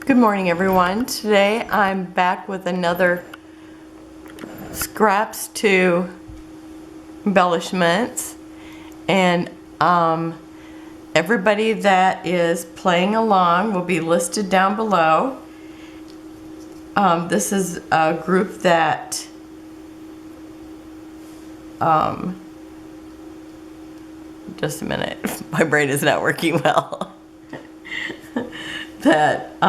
Good morning, everyone. Today I'm back with another Scraps to Embellishments, and everybody that is playing along will be listed down below. This is a group that just a minute, my brain is not working well. That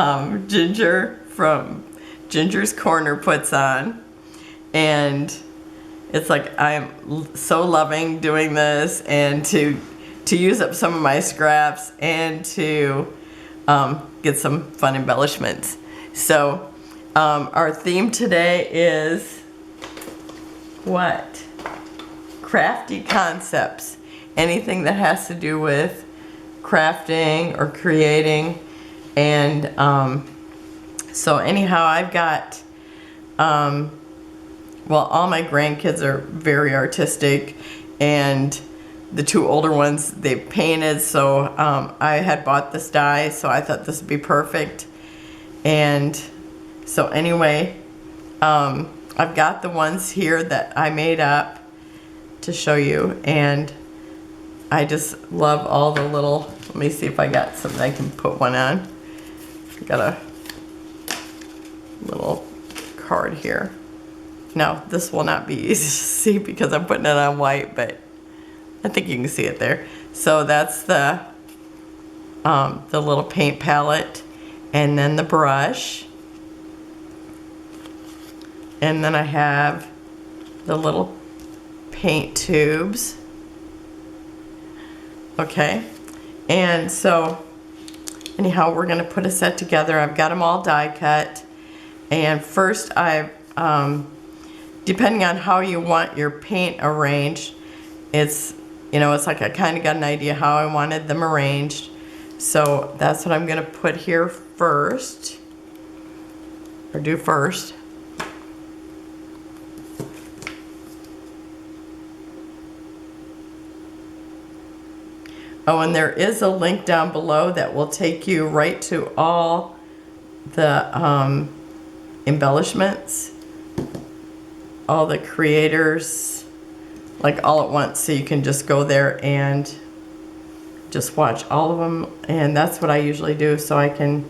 Ginger from Ginger's Corner puts on, and it's like I'm so loving doing this, and to use up some of my scraps and to get some fun embellishments. So our theme today is what? Crafty Concepts. Anything that has to do with crafting or creating. And so anyhow, I've got, well, all my grandkids are very artistic, and the two older ones, they painted, so I had bought this die, so I thought this would be perfect. And so anyway, I've got the ones here that I made up to show you, and I just love all the little, let me see if I got something I can put one on. Got a little card here. Now, this will not be easy to see because I'm putting it on white, but I think you can see it there. So that's the little paint palette, and then the brush, and then I have the little paint tubes. Okay, and so anyhow, we're going to put a set together. I've got them all die cut, and first I've, depending on how you want your paint arranged, it's, you know, it's like I kind of got an idea how I wanted them arranged. So that's what I'm going to put here first, or do first. Oh, and there is a link down below that will take you right to all the embellishments, all the creators, like all at once, so you can just go there and just watch all of them. And that's what I usually do, so I can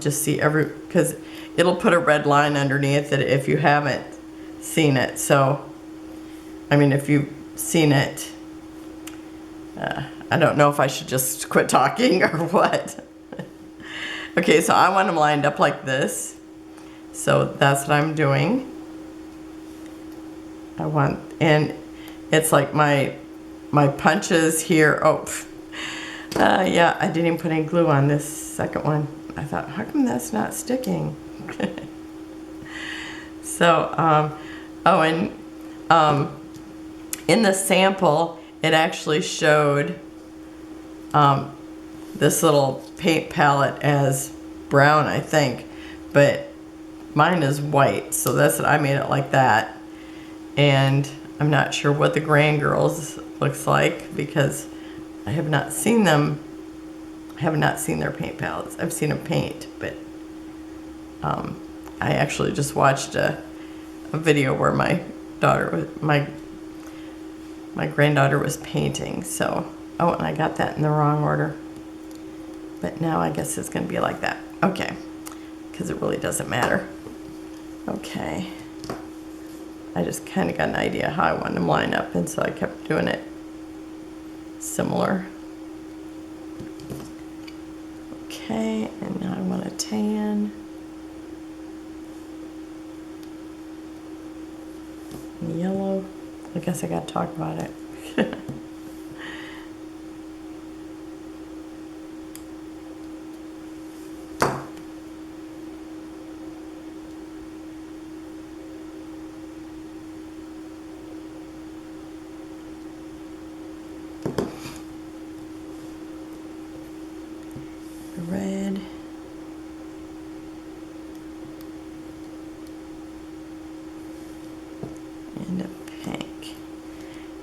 just see because it'll put a red line underneath it if you haven't seen it. So, I mean, if you've seen it, I don't know if I should just quit talking or what. Okay, so I want them lined up like this. So that's what I'm doing. And it's like my punches here. Oh, yeah, I didn't even put any glue on this second one. I thought, how come that's not sticking? So, oh, and in the sample, it actually showed this little paint palette as brown, I think, but mine is white, so that's what I made it like that. And I'm not sure what the Grand Girls looks like because I have not seen them. I have not seen their paint palettes. I've seen them paint, but I actually just watched a video where my granddaughter was painting. So, oh, and I got that in the wrong order. But now I guess it's going to be like that. Okay, because it really doesn't matter. Okay. I just kind of got an idea how I wanted them lined up, and so I kept doing it similar. Okay, and now I want a tan. And yellow. I guess I got to talk about it. Red. And a pink.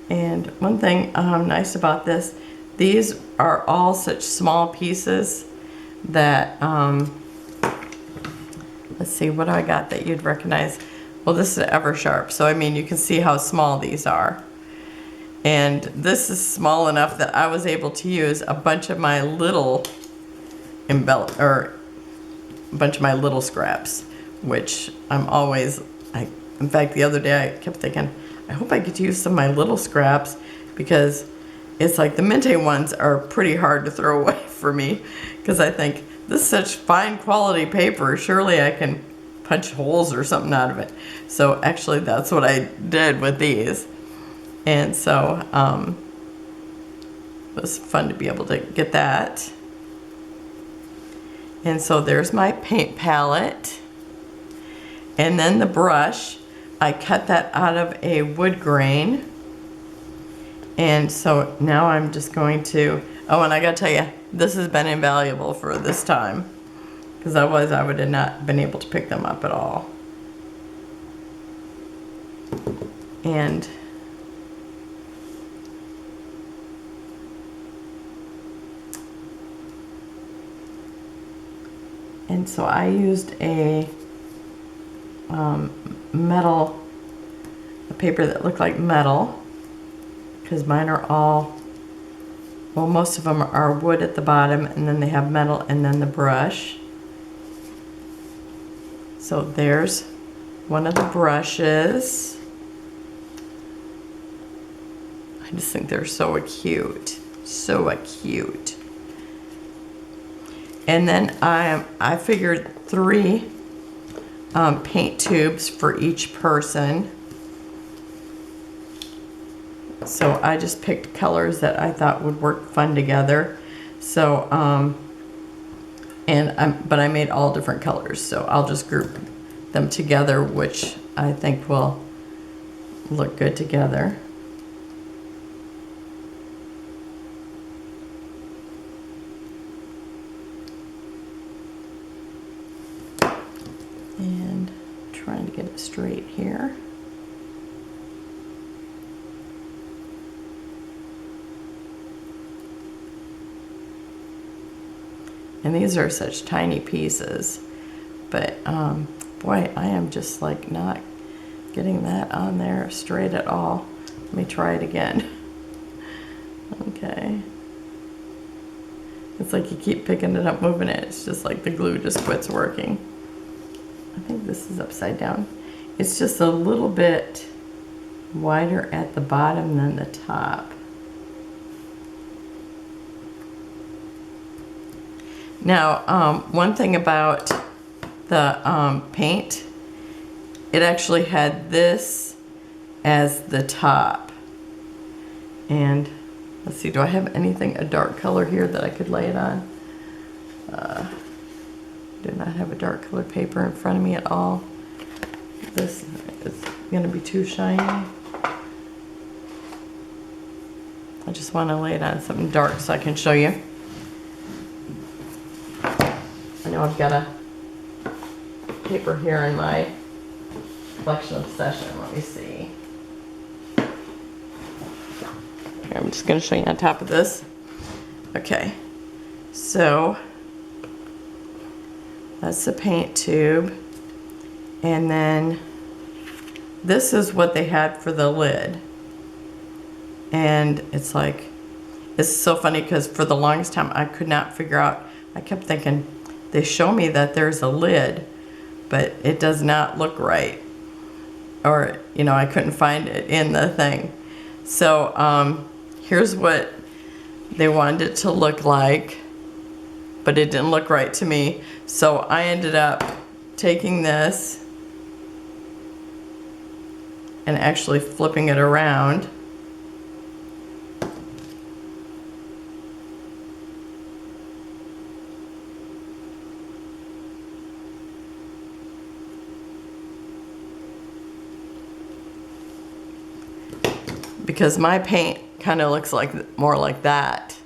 And one thing nice about this, these are all such small pieces that let's see, what do I got that you'd recognize? Well, this is Eversharp, so I mean, you can see how small these are. And this is small enough that I was able to use a bunch of my little scraps, which I'm always, in fact, the other day I kept thinking, I hope I get to use some of my little scraps, because it's like the Minte ones are pretty hard to throw away for me, because I think this is such fine quality paper, surely I can punch holes or something out of it. So actually that's what I did with these. And so it was fun to be able to get that. And so there's my paint palette. And then the brush, I cut that out of a wood grain. And so now I'm just going to, oh, and I gotta tell you, this has been invaluable for this time, because otherwise I would have not been able to pick them up at all. And so I used a paper that looked like metal, because mine are all, well, most of them are wood at the bottom, and then they have metal, and then the brush. So there's one of the brushes. I just think they're so cute, so cute. And then I figured 3 paint tubes for each person. So I just picked colors that I thought would work fun together. So, but I made all different colors, so I'll just group them together, which I think will look good together. And trying to get it straight here. And these are such tiny pieces, but boy, I am just like not getting that on there straight at all. Let me try it again. Okay. It's like you keep picking it up, moving it. It's just like the glue just quits working. I think this is upside down. It's just a little bit wider at the bottom than the top. Now, one thing about the paint, it actually had this as the top. And let's see, do I have anything, a dark color here that I could lay it on? Do not have a dark colored paper in front of me at all. This is gonna be too shiny. I just want to lay it on something dark so I can show you. I know I've got a paper here in my collection obsession. Let me see. Here, I'm just going to show you on top of this. Okay, so that's the paint tube. And then this is what they had for the lid. And it's like, it's so funny because for the longest time I could not figure out, I kept thinking, they show me that there's a lid, but it does not look right. Or, you know, I couldn't find it in the thing. So here's what they wanted it to look like, but it didn't look right to me. So I ended up taking this and actually flipping it around. Because my paint kind of looks like more like that.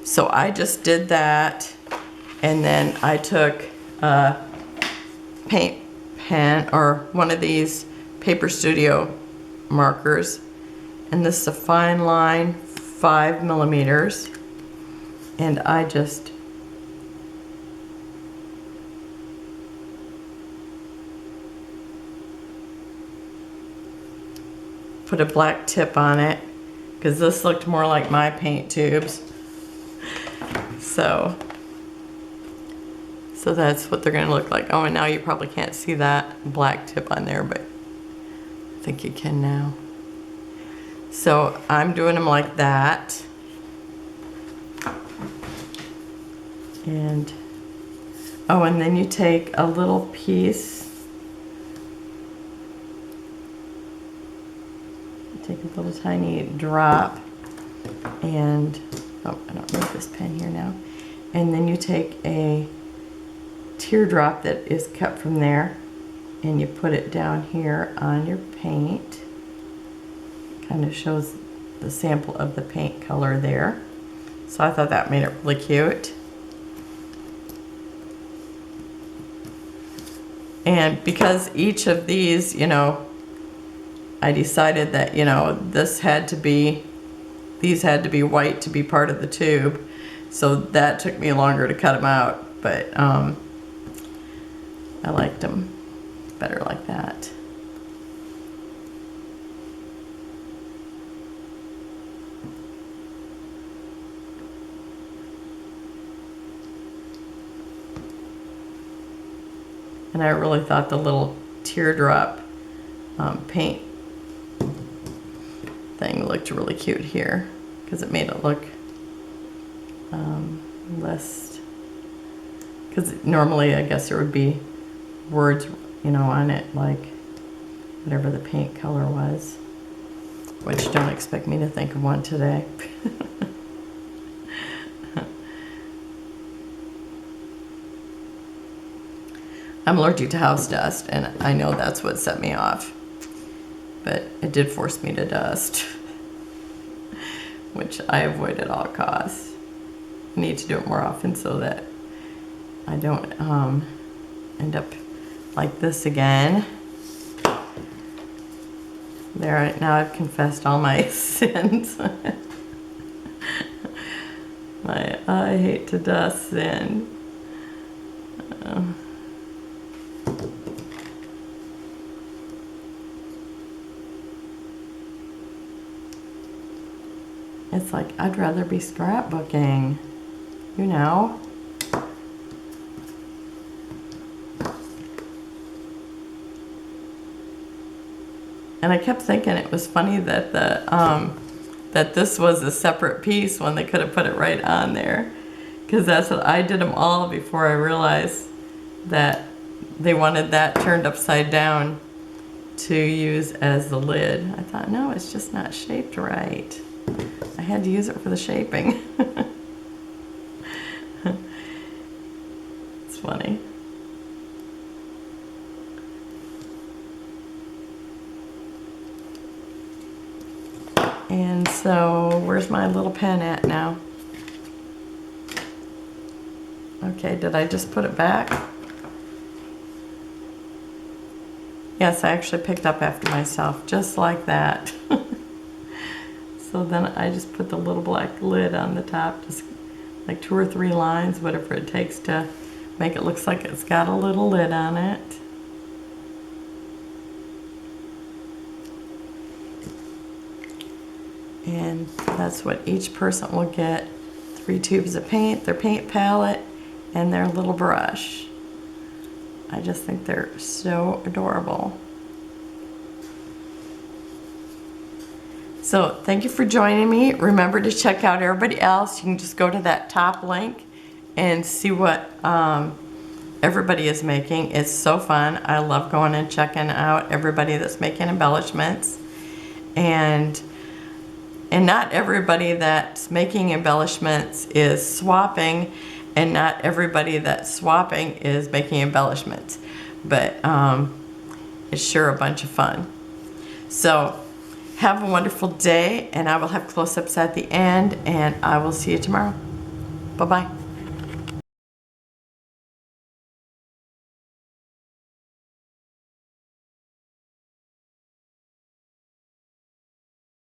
So I just did that, and then I took a paint pen or one of these Paper Studio markers, and this is a fine line 5 millimeters, And I just put a black tip on it because this looked more like my paint tubes. So that's what they're gonna look like. Oh, and now you probably can't see that black tip on there, but I think you can now. So I'm doing them like that. And, oh, and then you take a little piece, take a little tiny drop, and, oh, I don't need this pen here now. And then you take a teardrop that is cut from there, and you put it down here on your paint. Kind of shows the sample of the paint color there. So I thought that made it really cute. And because each of these, you know, I decided that, you know, these had to be white to be part of the tube. So that took me longer to cut them out, but I liked them better like that. And I really thought the little teardrop paint thing looked really cute here because it made it look less, because normally I guess there would be words, you know, on it, like whatever the paint color was, which don't expect me to think of one today. I'm allergic to house dust, and I know that's what set me off. But it did force me to dust, which I avoid at all costs. I need to do it more often so that I don't end up like this again. There, now I've confessed all my sins. My I hate to dust sin. It's like, I'd rather be scrapbooking, you know? And I kept thinking it was funny that that this was a separate piece when they could have put it right on there. Because that's what I did them all before I realized that they wanted that turned upside down to use as the lid. I thought, no, it's just not shaped right. I had to use it for the shaping. It's funny. And so, where's my little pen at now? Okay, did I just put it back? Yes, I actually picked up after myself, just like that. So then I just put the little black lid on the top, just like 2 or 3 lines, whatever it takes to make it look like it's got a little lid on it. And that's what each person will get. 3 tubes of paint, their paint palette, and their little brush. I just think they're so adorable. So thank you for joining me. Remember to check out everybody else. You can just go to that top link and see what everybody is making. It's so fun. I love going and checking out everybody that's making embellishments. And not everybody that's making embellishments is swapping, and not everybody that's swapping is making embellishments. But it's sure a bunch of fun. So have a wonderful day, and I will have close-ups at the end, and I will see you tomorrow. Bye-bye.